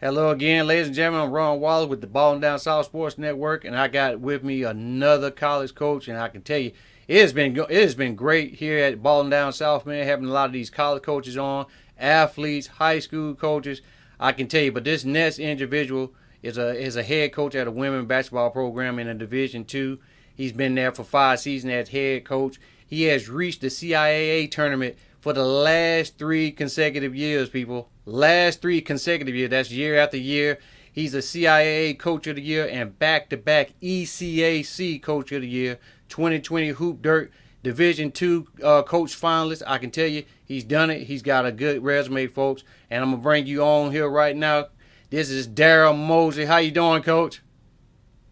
Hello again, ladies and gentlemen. I'm Ron Wallace with the Ballin' Down South Sports Network, and I got with me another college coach. And I can tell you, it has been great here at Ballin' Down South, man. Having a lot of these college coaches on, athletes, high school coaches. I can tell you, but this next individual is a head coach at a women's basketball program in a Division II. He's been there for 5 seasons as head coach. He has reached the CIAA tournament for the last 3 consecutive years, people. Last 3 consecutive years. That's year after year. He's a CIAA Coach of the Year and back-to-back ECAC Coach of the Year. 2020 Hoop Dirt Division II Coach finalist. I can tell you, he's done it. He's got a good resume, folks. And I'm gonna bring you on here right now. This is Darrell Mosley. How you doing, Coach?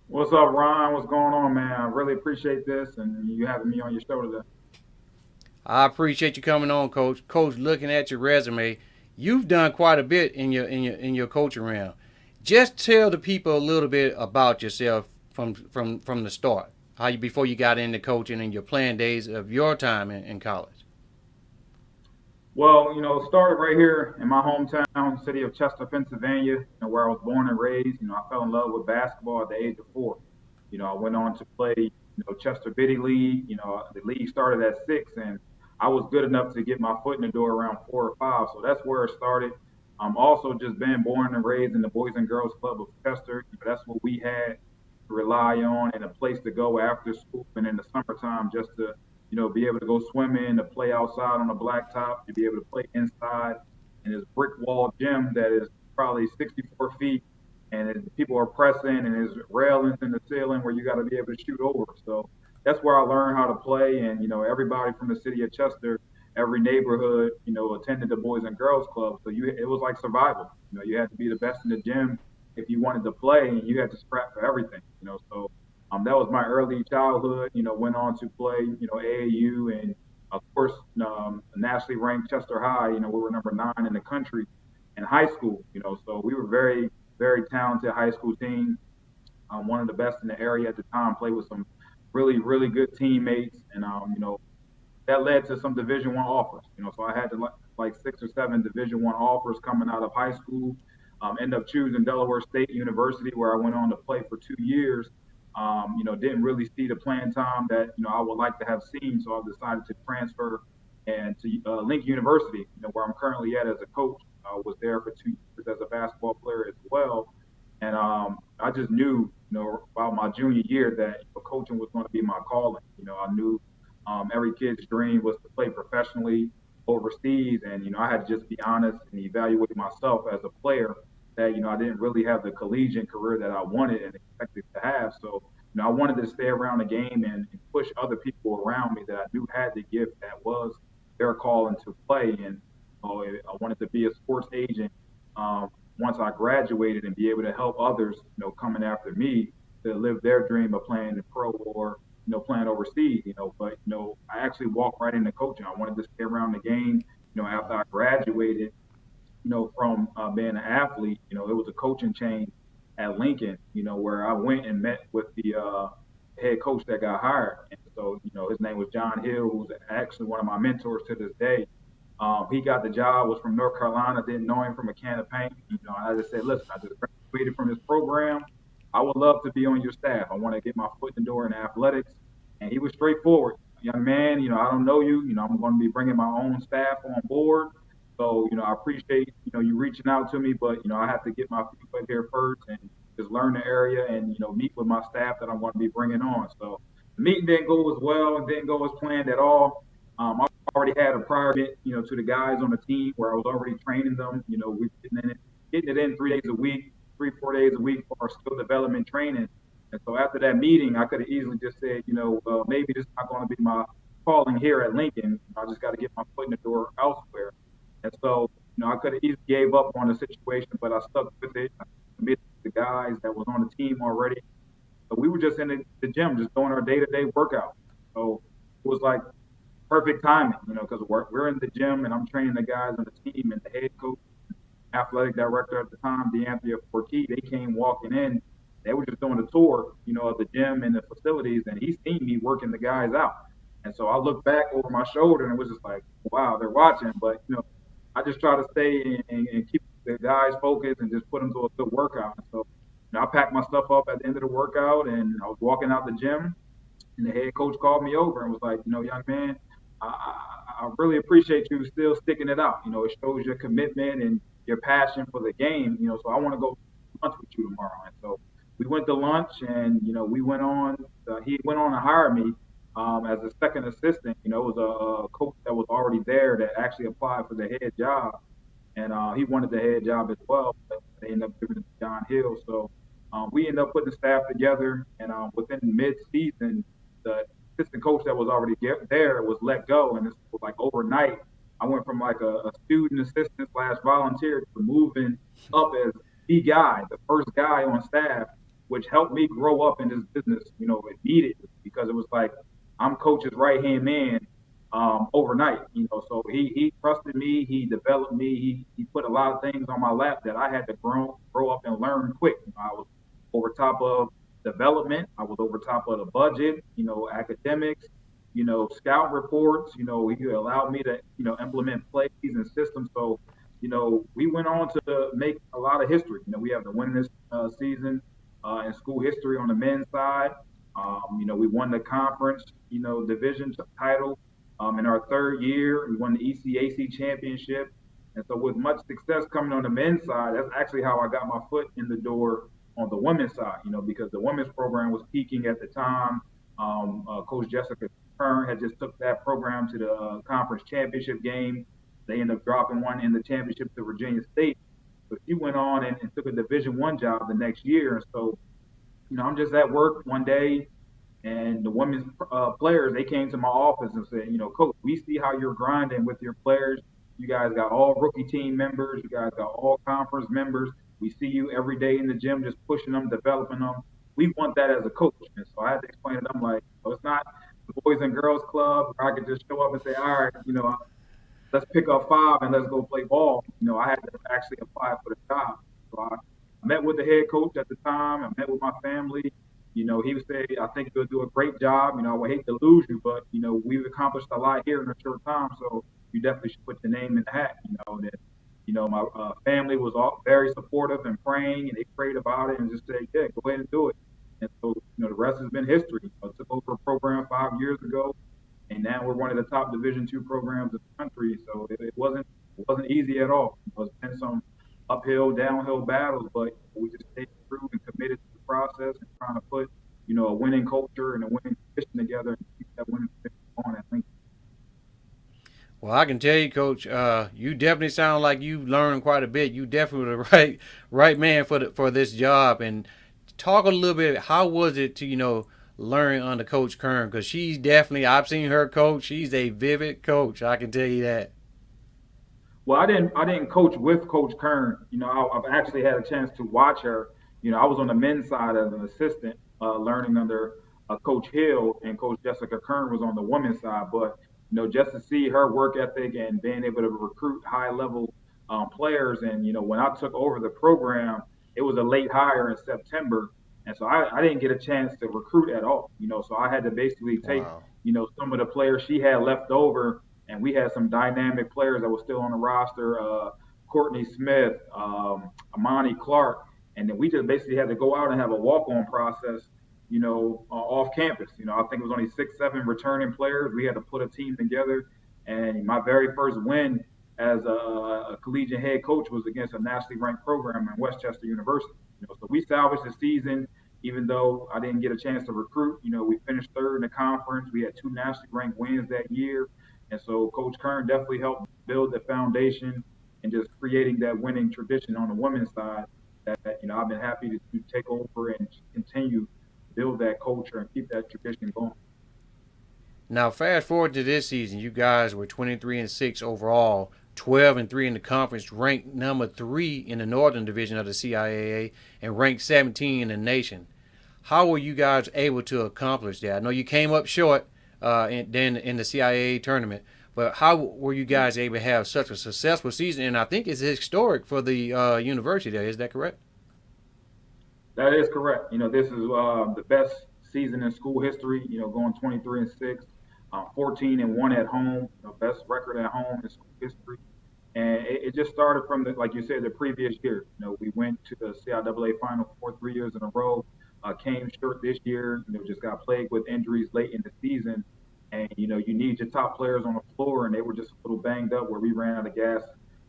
What's up, Ron? What's going on, man? I really appreciate this and you having me on your show today. I appreciate you coming on, Coach. Coach, looking at your resume, you've done quite a bit in your coaching realm. Just tell the people a little bit about yourself from the start. How you before you got into coaching and your playing days of your time in college. Well, started right here in my hometown, city of Chester, Pennsylvania, where I was born and raised. I fell in love with basketball at the age of 4. I went on to play, Chester Biddy League. The league started at 6, and I was good enough to get my foot in the door around 4 or 5. So that's where it started. Also just being born and raised in the Boys and Girls Club of Chester. That's what we had to rely on and a place to go after school and in the summertime just to be able to go swimming, to play outside on the blacktop, to be able to play inside in this brick wall gym that is probably 64 feet, and people are pressing, and there's railings in the ceiling where you got to be able to shoot over. So that's where I learned how to play, and everybody from the city of Chester, every neighborhood, attended the Boys and Girls Club. So it was like survival. You had to be the best in the gym if you wanted to play, and you had to scrap for everything. So that was my early childhood. Went on to play, AAU and of course nationally ranked Chester High. We were number 9 in the country in high school. So we were very, very talented high school team. One of the best in the area at the time. Played with some really, really good teammates, and that led to some Division I offers. So I had to like 6 or 7 Division I offers coming out of high school. Ended up choosing Delaware State University, where I went on to play for 2 years. Didn't really see the playing time that I would like to have seen, so I decided to transfer and to Link University, where I'm currently at as a coach. I was there for 2 years as a basketball player as well, and I just knew, about my junior year that coaching was going to be my calling. I knew every kid's dream was to play professionally overseas, and I had to just be honest and evaluate myself as a player that I didn't really have the collegiate career that I wanted and expected to have. So I wanted to stay around the game and push other people around me that I knew had the gift that was their calling to play. And I wanted to be a sports agent once I graduated and be able to help others, coming after me to live their dream of playing in pro or playing overseas. But I actually walked right into coaching. I wanted to stay around the game. After I graduated, from being an athlete, it was a coaching change at Lincoln, where I went and met with the head coach that got hired. And so, his name was John Hill, who's actually one of my mentors to this day. He got the job, was from North Carolina, didn't know him from a can of paint. I just said, listen, I just graduated from this program. I would love to be on your staff. I want to get my foot in the door in athletics. And he was straightforward. Young man, I don't know you. I'm going to be bringing my own staff on board. So, I appreciate, you reaching out to me, but, I have to get my feet wet here first and just learn the area and, meet with my staff that I'm going to be bringing on. So the meeting didn't go as well and didn't go as planned at all. I already had a prior bit, to the guys on the team where I was already training them. We getting it in 3 days a week, 3, 4 days a week for our skill development training. And so after that meeting, I could have easily just said, well, maybe this is not going to be my calling here at Lincoln. I just got to get my foot in the door elsewhere. And so, I could have easily gave up on the situation, but I stuck with it. I committed to the guys that was on the team already. So we were just in the gym, just doing our day-to-day workout. So it was like perfect timing, because we're in the gym and I'm training the guys on the team and the head coach, athletic director at the time, DeAnthony Forkey, they came walking in. They were just doing a tour, of the gym and the facilities, and he seen me working the guys out. And so I looked back over my shoulder and it was just like, wow, they're watching. But, I just try to stay and keep the guys focused and just put them through a good workout. And so, I packed my stuff up at the end of the workout, and I was walking out the gym, and the head coach called me over and was like, young man, I really appreciate you still sticking it out. It shows your commitment and your passion for the game. So I want to go to lunch with you tomorrow. And so we went to lunch, and we went on. He went on to hire me as a second assistant. It was a coach that was already there that actually applied for the head job, and he wanted the head job as well, but they ended up giving it to John Hill. So we ended up putting the staff together, and within mid-season, the assistant coach that was already there was let go, and it's like overnight. I went from like a student assistant slash volunteer to moving up as the guy, the first guy on staff, which helped me grow up in this business, immediately, because it was like I'm coach's right hand man overnight. So he trusted me, he developed me, he put a lot of things on my lap that I had to grow up and learn quick. I was over top of development, I was over top of the budget, academics, scout reports. He allowed me to implement plays and systems. So we went on to make a lot of history. We have the winningest season in school history on the men's side. We won the conference, division title in our third year. We won the ECAC championship. And so with much success coming on the men's side, that's actually how I got my foot in the door on the women's side, because the women's program was peaking at the time. Coach Jessica Kern had just took that program to the conference championship game. They ended up dropping one in the championship to Virginia State. But she went on and took a Division I job the next year. And so, I'm just at work one day, and the women's players, they came to my office and said, Coach, we see how you're grinding with your players. You guys got all rookie team members. You guys got all conference members. We see you every day in the gym just pushing them, developing them. We want that as a coach. And so I had to explain to them, like, it's not the Boys and Girls Club where I could just show up and say, all right, let's pick up five and let's go play ball. I had to actually apply for the job. So I met with the head coach at the time. I met with my family. He would say, I think you'll do a great job. I would hate to lose you, but, we've accomplished a lot here in a short time. So you definitely should put your name in the hat. My family was all very supportive and praying, and they prayed about it and just said, yeah, go ahead and do it. And so, the rest has been history. I took over a program 5 years ago, and now we're one of the top Division II programs in the country. So it wasn't easy at all. It's been some uphill, downhill battles, but we just stayed true and committed to the process and trying to put, a winning culture and a winning tradition together and keep that winning tradition going. I think. Well, I can tell you, Coach, you definitely sound like you learned quite a bit. You definitely the right man for this job. And talk a little bit. How was it to learn under Coach Kern? Because she's definitely, I've seen her coach. She's a vivid coach. I can tell you that. Well, I didn't coach with Coach Kern. I've actually had a chance to watch her. I was on the men's side as an assistant, learning under Coach Hill, and Coach Jessica Kern was on the women's side. But just to see her work ethic and being able to recruit high level players, and when I took over the program, it was a late hire in September, and so I didn't get a chance to recruit at all. So I had to basically take Wow. some of the players she had left over, and we had some dynamic players that were still on the roster. Courtney Smith, Amani Clark, and then we just basically had to go out and have a walk-on process, off campus. I think it was only 6, 7 returning players. We had to put a team together, and my very first win as a collegiate head coach was against a nationally ranked program in Westchester University. So we salvaged the season, even though I didn't get a chance to recruit. We finished third in the conference. We had 2 nationally ranked wins that year. And so Coach Kern definitely helped build the foundation and just creating that winning tradition on the women's side that I've been happy to take over and continue to build that culture and keep that tradition going. Now, fast forward to this season, you guys were 23-6 overall, 12-3 in the conference, ranked number 3 in the Northern Division of the CIAA, and ranked 17 in the nation. How were you guys able to accomplish that? I know you came up short in the CIAA tournament, but how were you guys able to have such a successful season? And I think it's historic for the university there. Is that correct? That is correct. This is the best season in school history. Going 23-6, 14-1 at home, best record at home in school history. And it just started from the, like you said, the previous year. We went to the CIAA Final Four 3 years in a row. Came short this year. Just got plagued with injuries late in the season. And you need your top players on the floor, and they were just a little banged up where we ran out of gas.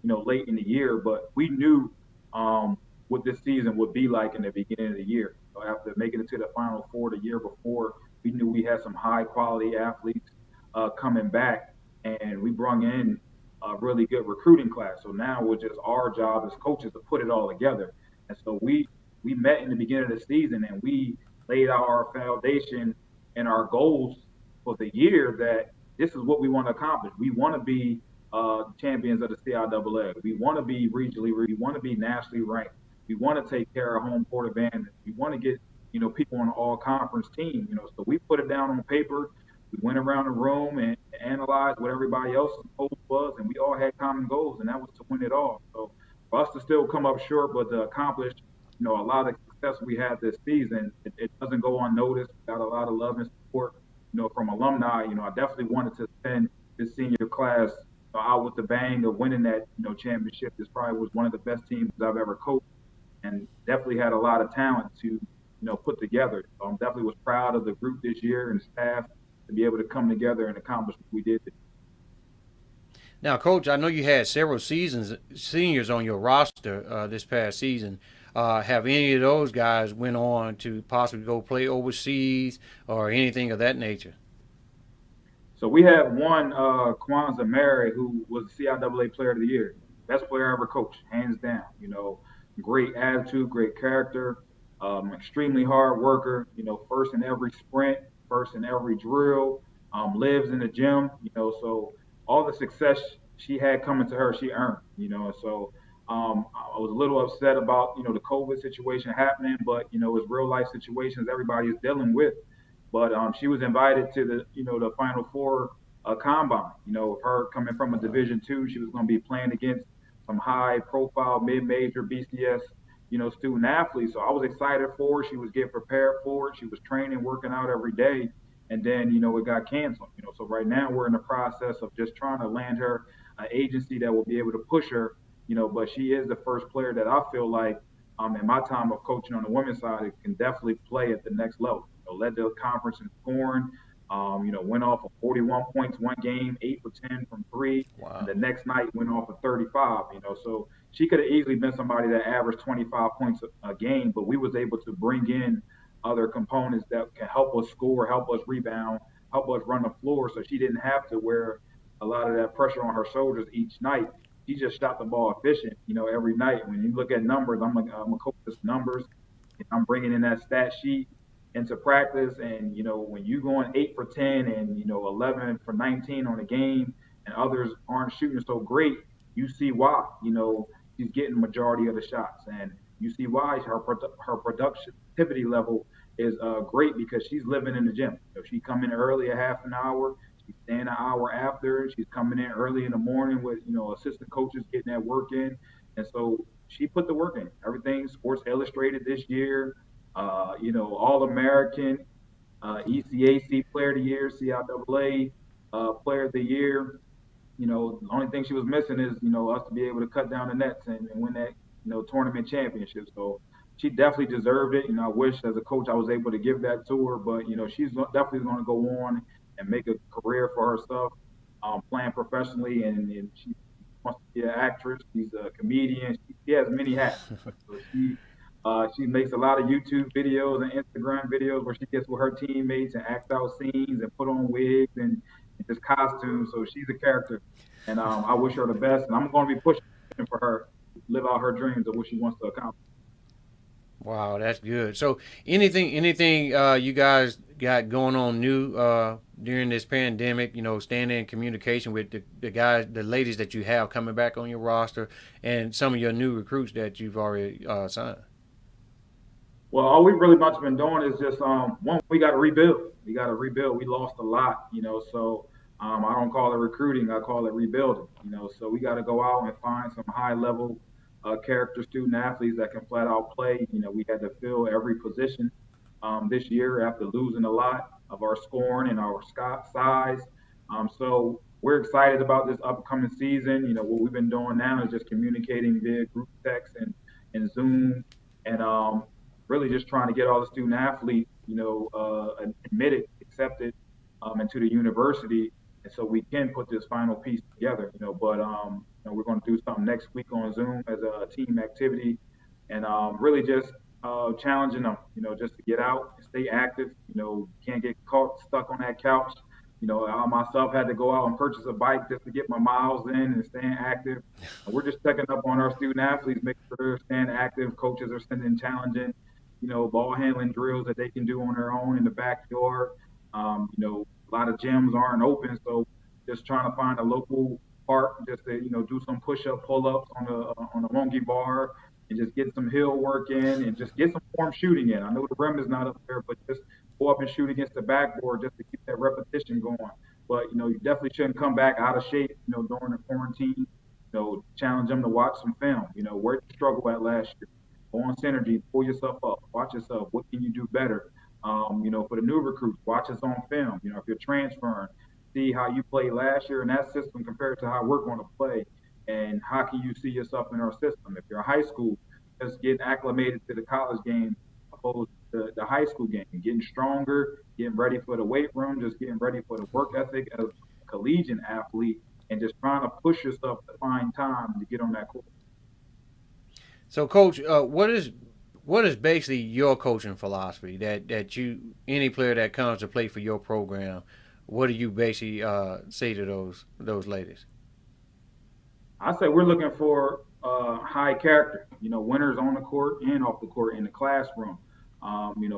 Late in the year, but we knew what this season would be like in the beginning of the year. So after making it to the Final Four the year before, we knew we had some high quality athletes coming back, and we brought in a really good recruiting class. So now it was just our job as coaches to put it all together. And so we met in the beginning of the season, and we laid out our foundation and our goals for the year that this is what we want to accomplish. We want to be champions of the CIAA. We want to be regionally. We want to be nationally ranked. We want to take care of home court advantage. We want to get people on an all conference team. So we put it down on paper. We went around the room and analyzed what everybody else's goals was, and we all had common goals, and that was to win it all. So for us to still come up short, but to accomplish, a lot of success we had this season, it doesn't go unnoticed. We got a lot of love and support, from alumni. I definitely wanted to send this senior class out with the bang of winning that, championship. This probably was one of the best teams I've ever coached, and definitely had a lot of talent to, put together. So I'm definitely was proud of the group this year and staff to be able to come together and accomplish what we did. Now, Coach, I know you had several seniors on your roster this past season. Have any of those guys went on to possibly go play overseas or anything of that nature? So we have one Kwanza Mary who was CIAA Player of the Year, best player I ever coached, hands down. Great attitude, great character, extremely hard worker. First in every sprint, first in every drill, lives in the gym. So all the success she had coming to her, she earned. So I was a little upset about the COVID situation happening, but it's real life situations everybody is dealing with. But she was invited to the the Final Four combine. Her coming from a Wow. Division II, she was going to be playing against some high profile mid major BCS student athletes. So I was excited for her. She was getting prepared for it. She was training, working out every day, and then it got canceled. So right now we're in the process of just trying to land her an agency that will be able to push her. But she is the first player that I feel like in my time of coaching on the women's side, it can definitely play at the next level. Led the conference in scoring. Went off of 41 points one game, 8 for 10 from three, and Wow. the next night went off of 35. So she could have easily been somebody that averaged 25 points a game, but we was able to bring in other components that can help us score, help us rebound, help us run the floor. So she didn't have to wear a lot of that pressure on her shoulders each night. She just shot the ball efficient, every night. When you look at numbers, I'm a coach of numbers. I'm bringing in that stat sheet into practice, and when you going 8 for 10 and 11 for 19 on a game, and others aren't shooting so great, you see why. She's getting majority of the shots, and you see why her productivity level is great because she's living in the gym. She come in early a half an hour, she's staying an hour after. She's coming in early in the morning with assistant coaches getting that work in, and so she put the work in. Everything Sports Illustrated this year, All American, ECAC Player of the Year, CIAA Player of the Year. The only thing she was missing is us to be able to cut down the nets and win that tournament championship. So she definitely deserved it. I wish as a coach I was able to give that to her, but she's definitely going to go on and make a career for herself, playing professionally, and she wants to be an actress. She's a comedian. She has many hats. So she makes a lot of YouTube videos and Instagram videos where she gets with her teammates and acts out scenes and put on wigs and just costumes. So she's a character, and I wish her the best. And I'm going to be pushing for her to live out her dreams of what she wants to accomplish. Wow, that's good. So, anything you guys got going on new during this pandemic? Staying in communication with the guys, the ladies that you have coming back on your roster, and some of your new recruits that you've already signed. Well, all we've really much been doing is just one, we got to rebuild. We got to rebuild. We lost a lot, so I don't call it recruiting. I call it rebuilding. So we got to go out and find some high level character student athletes that can flat out play. We had to fill every position this year after losing a lot of our scoring and our size. So we're excited about this upcoming season. What we've been doing now is just communicating via group text and Zoom, and really just trying to get all the student athletes, admitted, accepted into the university, and so we can put this final piece together. But we're going to do something next week on Zoom as a team activity, and really just challenging them, just to get out and stay active. Can't get caught stuck on that couch. I myself had to go out and purchase a bike just to get my miles in and staying active. And we're just checking up on our student athletes, making sure they're staying active. Coaches are sending challenging, ball handling drills that they can do on their own in the backyard. A lot of gyms aren't open, so just trying to find a local park just to, do some push-up, pull-ups on a monkey bar and just get some hill work in and just get some form shooting in. I know the rim is not up there, but just go up and shoot against the backboard just to keep that repetition going. But you definitely shouldn't come back out of shape, during the quarantine. Challenge them to watch some film. Where did you struggle at last year? Go on synergy, pull yourself up, watch yourself. What can you do better? For the new recruits, watch us on film. If you're transferring, see how you played last year in that system compared to how we're going to play, and how can you see yourself in our system? If you're high school, just getting acclimated to the college game opposed to the high school game, getting stronger, getting ready for the weight room, just getting ready for the work ethic as a collegiate athlete, and just trying to push yourself to find time to get on that court. So, Coach, what is basically your coaching philosophy that you any player that comes to play for your program, what do you basically say to those ladies? I say we're looking for high character, winners on the court and off the court in the classroom.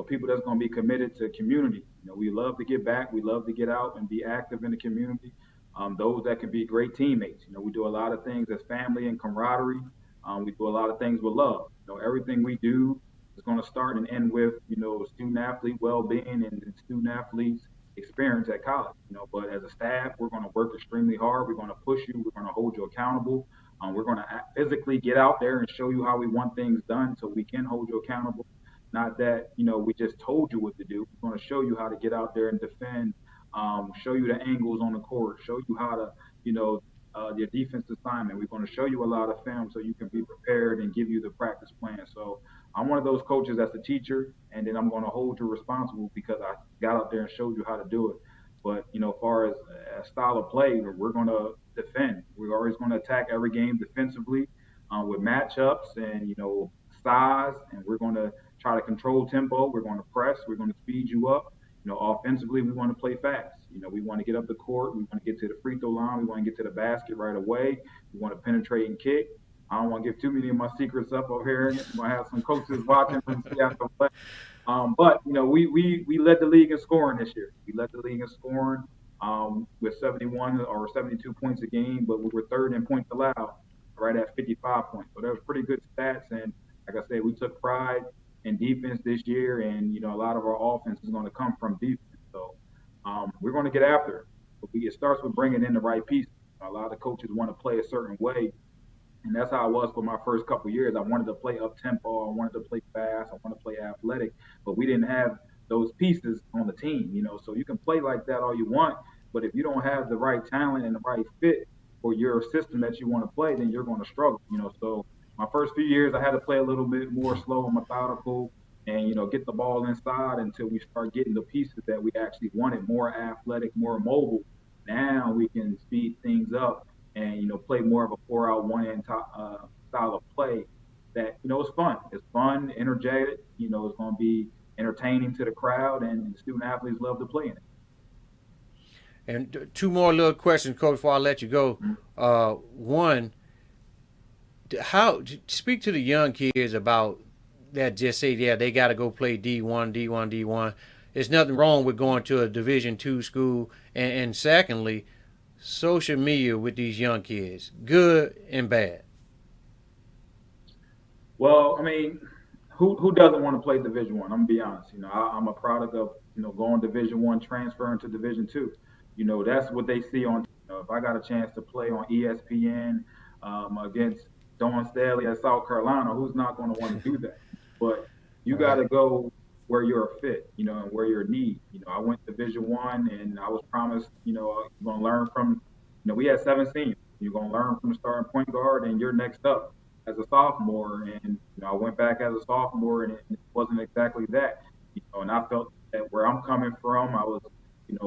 People that's going to be committed to community. We love to get back. We love to get out and be active in the community. Those that can be great teammates. We do a lot of things as family and camaraderie. We do a lot of things with love. Everything we do is going to start and end with, student athlete well-being and student athletes experience at college. But as a staff, we're going to work extremely hard. We're going to push you. We're going to hold you accountable. We're going to physically get out there and show you how we want things done so we can hold you accountable. Not that, we just told you what to do. We're going to show you how to get out there and defend, show you the angles on the court, show you how to, your defense assignment. We're going to show you a lot of film so you can be prepared and give you the practice plan. So I'm one of those coaches that's a teacher, and then I'm going to hold you responsible because I got out there and showed you how to do it. But as far as a style of play, we're going to defend. We're always going to attack every game defensively with matchups and size, and we're going to try to control tempo. We're going to press. We're going to speed you up. Offensively, we want to play fast. We want to get up the court. We want to get to the free throw line. We want to get to the basket right away. We want to penetrate and kick. I don't want to give too many of my secrets up over here. I'm going to have some coaches watching and see after play. But we led the league in scoring this year. We led the league in scoring with 71 or 72 points a game, but we were third in points allowed, right at 55 points. So that was pretty good stats. And like I said, we took pride in defense this year, and a lot of our offense is going to come from defense. So we're going to get after it. But it starts with bringing in the right pieces. A lot of coaches want to play a certain way, and that's how I was for my first couple of years. I wanted to play up tempo. I wanted to play fast. I wanted to play athletic, but we didn't have those pieces on the team. So you can play like that all you want, but if you don't have the right talent and the right fit for your system that you want to play, then you're going to struggle. So my first few years, I had to play a little bit more slow and methodical, and get the ball inside until we start getting the pieces that we actually wanted, more athletic, more mobile. Now we can speed things up and play more of a 4-out 1-in style of play that is fun. It's fun, energetic. It's going to be entertaining to the crowd, and student athletes love to play in it. And two more little questions, Coach, before I let you go. Mm-hmm. One, how speak to the young kids about that? Just say, yeah, they got to go play D1, D1, D1. There's nothing wrong with going to a Division II school. And secondly, social media with these young kids, good and bad. Well, I mean, who doesn't want to play Division One? I'm gonna be honest. I'm a product of going Division 1, transferring to Division 2. That's what they see on. If I got a chance to play on ESPN against Dawn Staley at South Carolina, who's not going to want to do that? But you got Right. to go where you're a fit, and where you're a need. I went Division 1, and I was promised, you're going to learn from we had 7 seniors. You're gonna learn from the starting point guard, and you're next up as a sophomore. And I went back as a sophomore, and it wasn't exactly that. And I felt that where I'm coming from, I was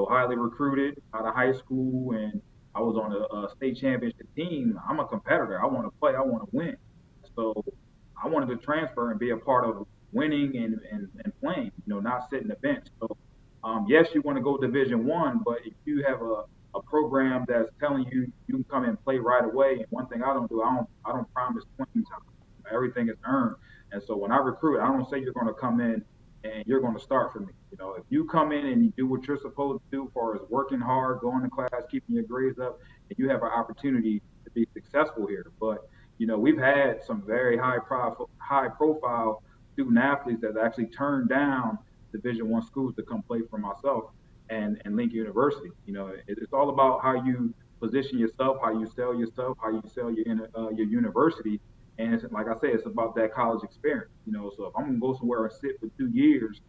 highly recruited out of high school, and I was on a state championship team. I'm a competitor. I want to play. I want to win. So I wanted to transfer and be a part of winning and playing. Not sitting the bench. So yes, you want to go Division 1, but if you have a program that's telling you you can come and play right away. And one thing I don't do, I don't promise playing time. Everything is earned. And so when I recruit, I don't say you're going to come in and you're going to start for me. If you come in and you do what you're supposed to do, as far as working hard, going to class, keeping your grades up, and you have an opportunity to be successful here. But we've had some very high profile student athletes that actually turned down Division 1 schools to come play for myself and Lincoln University. It's all about how you position yourself, how you sell yourself, how you sell your university. And it's, like I said, it's about that college experience. So if I'm gonna go somewhere and sit for 2 years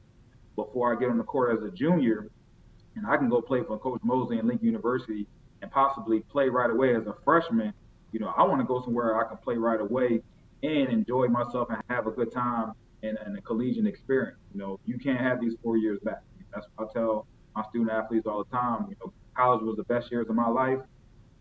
before I get on the court as a junior, and I can go play for Coach Mosley and Lincoln University and possibly play right away as a freshman. I want to go somewhere I can play right away and enjoy myself and have a good time and a collegiate experience. You can't have these 4 years back. That's what I tell my student athletes all the time. College was the best years of my life.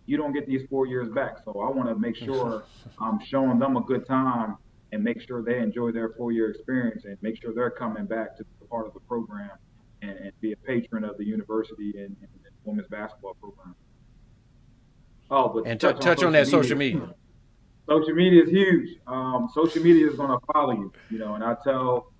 You don't get these 4 years back. So I want to make sure I'm showing them a good time and make sure they enjoy their 4 year experience and make sure they're coming back to be part of the program and be a patron of the university and women's basketball program. Oh, but to And touch on touch on social that social media, media. social media is huge. Social media is going to follow you, and I tell,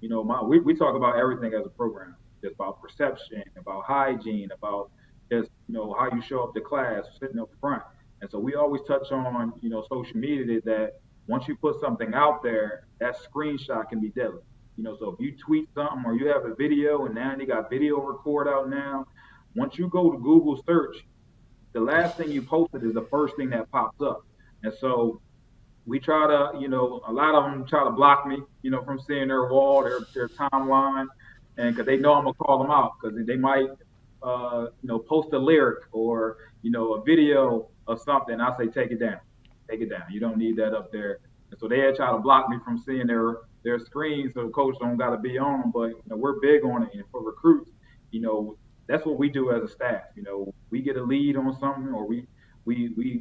we talk about everything as a program, just about perception, about hygiene, about just, how you show up to class, sitting up front. And so we always touch on, social media that once you put something out there, that screenshot can be deadly. So if you tweet something or you have a video and now you got video record out now, once you go to Google search, the last thing you posted is the first thing that pops up. And so we try to, a lot of them try to block me, from seeing their wall, their timeline, and because they know I'm gonna call them out because they might, post a lyric or a video of something. I say take it down. You don't need that up there. And so they try to block me from seeing their screens, so the coach don't got to be on. But we're big on it, and for recruits, you know, that's what we do as a staff. We get a lead on something, or we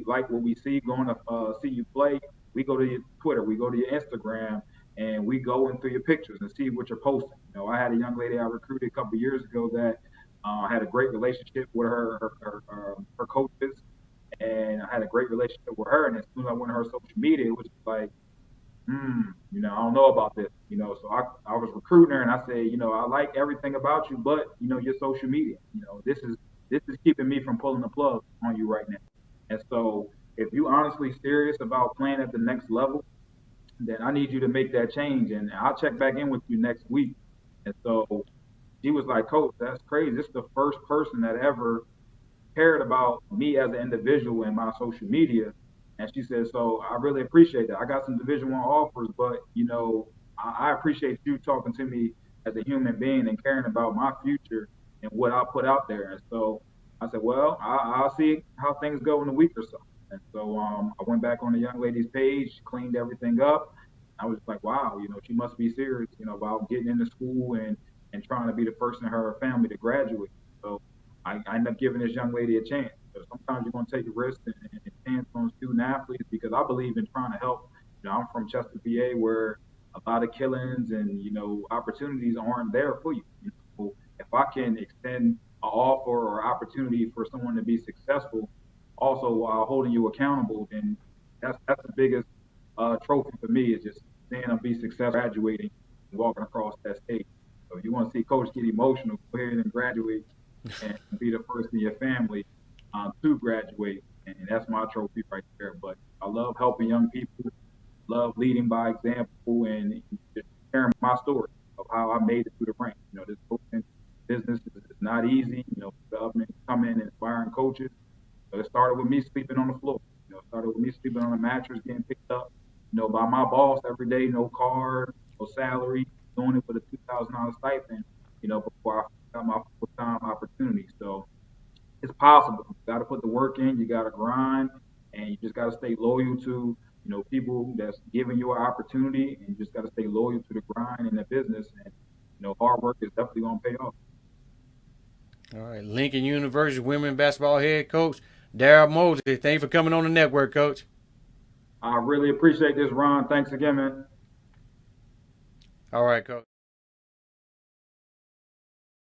like what we see going to see you play. We go to your Twitter, we go to your Instagram, and we go into your pictures and see what you're posting. I had a young lady I recruited a couple of years ago that had a great relationship with her coaches, and I had a great relationship with her. And as soon as I went to her social media, it was like, I don't know about this. So I was recruiting her, and I said, I like everything about you, but your social media. This is keeping me from pulling the plug on you right now. And so if you honestly serious about playing at the next level, then I need you to make that change, and I'll check back in with you next week. And so she was like, Coach, that's crazy. This is the first person that ever cared about me as an individual in my social media. And she said, so I really appreciate that. I got some Division 1 offers, but I appreciate you talking to me as a human being and caring about my future and what I put out there. And so I said, well, I'll see how things go in a week or so. And so I went back on the young lady's page, cleaned everything up. I was like, wow, she must be serious, about getting into school and trying to be the first in her family to graduate. So I ended up giving this young lady a chance. So sometimes you're going to take a risk and chance on student athletes because I believe in trying to help. I'm from Chester, VA, where a lot of killings and opportunities aren't there for you. If I can extend an offer or opportunity for someone to be successful, also while holding you accountable, then that's the biggest trophy for me is just seeing them be successful, graduating, and walking across that stage. So if you want to see Coach get emotional, go ahead and graduate and be the first in your family to graduate. And that's my trophy right there. But I love helping young people, love leading by example, and just sharing my story of how I made it through the ranks. This coaching business is not easy. Development, coming, inspiring coaches. So it started with me sleeping on the floor. It started with me sleeping on a mattress, getting picked up, by my boss every day, no card, no salary, doing it for the $2,000 stipend, before I got my full time opportunity. So it's possible. You got to put the work in, you got to grind, and you just got to stay loyal to, people that's giving you an opportunity, and you just got to stay loyal to the grind and the business. And, hard work is definitely going to pay off. All right, Lincoln University women basketball head coach Darrell Mosley. Thank you for coming on the network, Coach. I really appreciate this, Ron. Thanks again, man. All right, Coach.